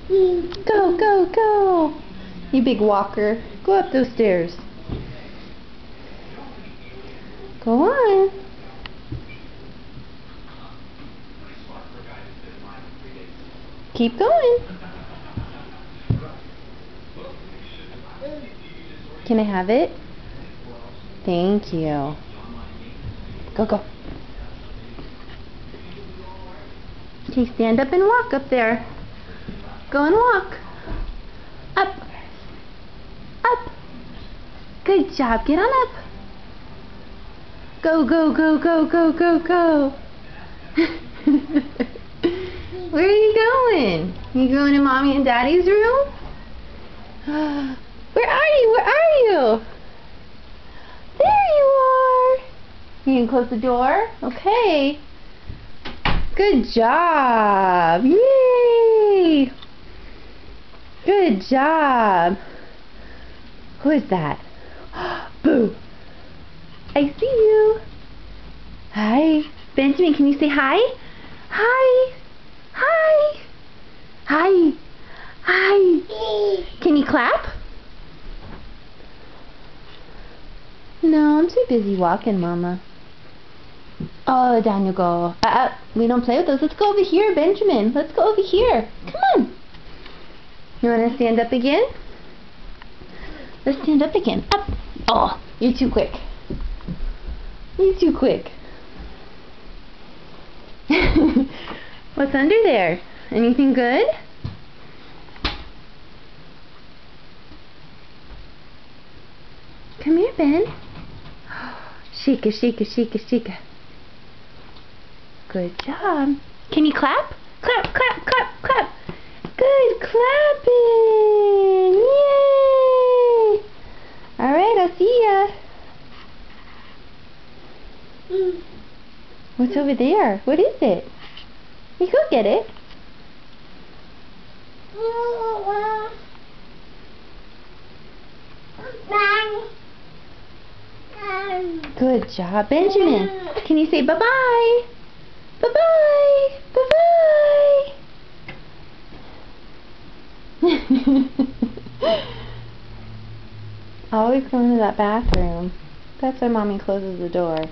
Go, go, go. You big walker. Go up those stairs. Go on. Keep going. Can I have it? Thank you. Go, go. Okay, stand up and walk up there. Go and walk. Up. Up. Good job. Get on up. Go, go, go, go, go, go, go. Where are you going? You going to Mommy and Daddy's room? Where are you? Where are you? There you are. You can close the door? Okay. Good job. Yay. Good job. Who is that? Boo. I see you. Hi. Benjamin, can you say hi? Hi. Hi. Hi. Hi. Can you clap? No, I'm too busy walking, Mama. Oh, down you go. We don't play with those. Let's go over here, Benjamin. Let's go over here. Come on. You want to stand up again? Let's stand up again. Up. Oh, you're too quick. You're too quick. What's under there? Anything good? Come here, Ben. Shika, shika, shika, shika. Good job. Can you clap? Clap, clap, clap, clap. Good clapping. Yay. Alright, I'll see ya. What's over there? What is it? You go get it. Good job, Benjamin. Can you say bye-bye? Bye-bye. Bye-bye. Always going to that bathroom. That's why Mommy closes the door.